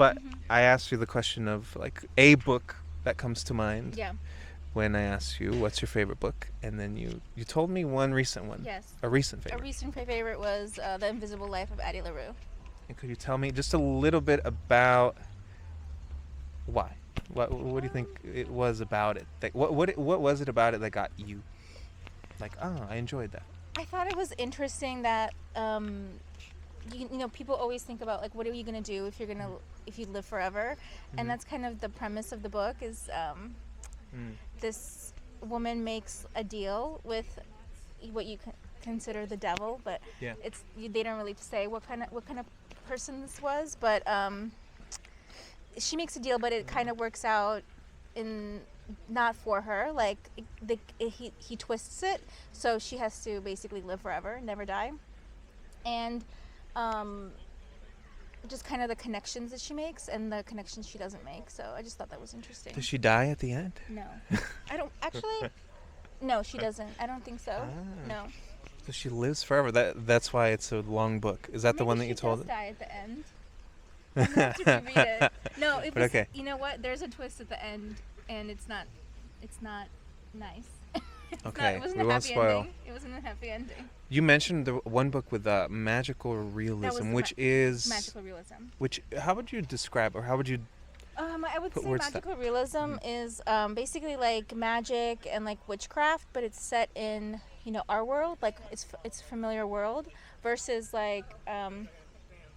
But I asked you the question of like a book that comes to mind. Yeah. When I asked you what's your favorite book, and then you told me one recent one. Yes. A recent A favorite. recent favorite was The Invisible Life of Addie Larue. And could you tell me just a little bit about why? What do you think it was about it? That, what was it about it that got you like, oh, I enjoyed that? I thought it was interesting that you know, people always think about like, what are you gonna do if you live forever, and that's kind of the premise of the book. Is this woman makes a deal with what you consider the devil, but Yeah. they don't really say what kind of person this was, but she makes a deal, but it kind of works out in not for her. Like he twists it, so she has to basically live forever, never die, and just kind of the connections that she makes and the connections she doesn't make. So I just thought that was interesting. Does she die at the end? No, I don't actually. No, she doesn't. I don't think so. No. So she lives forever. That's why it's a long book. Is that the one that you told? Maybe she does die at the end. I'm gonna have to reread it. No, it was. Okay. You know what? There's a twist at the end, and it's not nice. Okay, It wasn't we a won't happy spoil. ending. It wasn't a happy ending. You mentioned the one book with magical realism, which is magical realism. Which, how would you describe, or how would you? I would Put say words to magical realism is basically like magic and like witchcraft, but it's set in, you know, our world, like it's a familiar world, versus like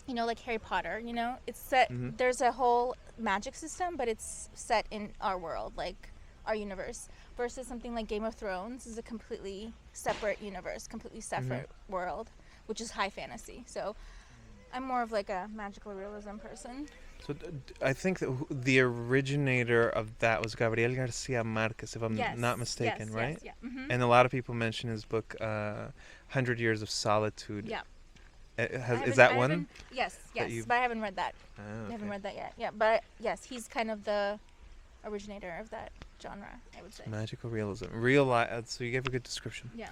you know, like Harry Potter. You know, it's set. There's a whole magic system, but it's set in our world, like our universe. Versus something like Game of Thrones is a completely separate universe, completely separate world, which is high fantasy. So I'm more of like a magical realism person. So I think that the originator of that was Gabriel Garcia Marquez, if I'm not mistaken, right? Yes, yeah. And a lot of people mention his book, 100 Years of Solitude. Yeah. Is that one? Yes, that you- but I haven't read that. Oh, I haven't okay. read that yet. Yeah, but yes, he's kind of the originator of that genre, I would say. Magical realism. Real life. So you gave a good description. Yeah.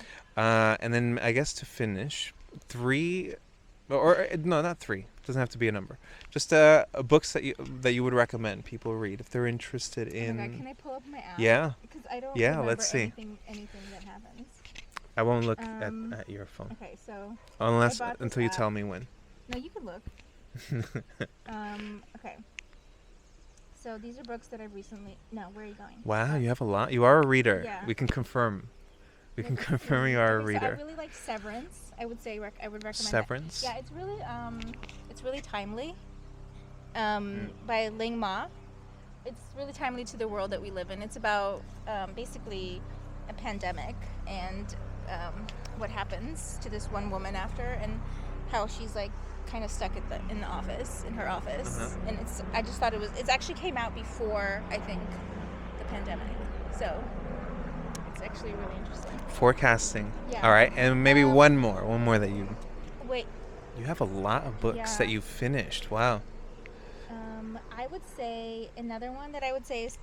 And then I guess to finish, no, not three. Doesn't have to be a number. Just books that you would recommend people read if they're interested in. Oh my God, can I pull up my app? Yeah. Because I don't Yeah, remember let's see. anything that happens. I won't look at your phone Okay, so unless I bought this until you app. tell me when. No, you can look. Okay. So these are books that I've recently. No, where are you going? Wow, you have a lot. You are a reader. Yeah. We can confirm. We can Let's confirm see. you are a Okay, reader. So I really like Severance. I would say I would recommend Severance? that. Yeah, it's really timely. By Ling Ma. It's really timely to the world that we live in. It's about basically a pandemic and what happens to this one woman after, and how she's like kind of stuck in her office. And I just thought it actually came out before, I think, the pandemic. So it's actually really interesting. Forecasting. Yeah. All right, and maybe one more that you. Wait. You have a lot of books that you've finished. Wow. I would say another one that I would say is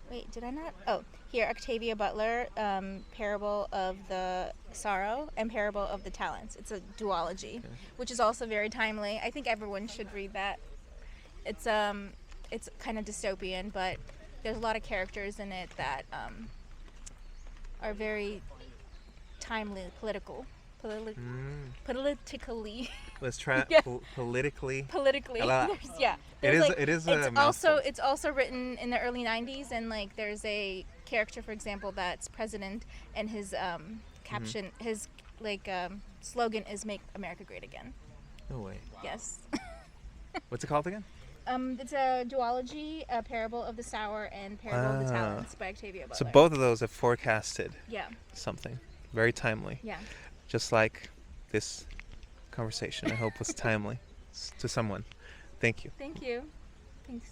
wait, did I not? Oh, here, Octavia Butler, Parable of the Sorrow and Parable of the Talents. It's a duology, which is also very timely. I think everyone should read that. It's kind of dystopian, but there's a lot of characters in it that are very timely, politically. Let's try Yeah. politically. Politically, yeah. It is a mouthful. It's also written in the early '90s, and like there's a character, for example, that's president, and his caption, his slogan is "Make America Great Again." No way. Yes. What's it called again? It's a duology, a Parable of the Sour and Parable of the Talents by Octavia Butler. So both of those have forecasted Yeah. something very timely. Yeah. Just like this conversation, I hope was timely to someone. Thank you. Thank you. Thanks.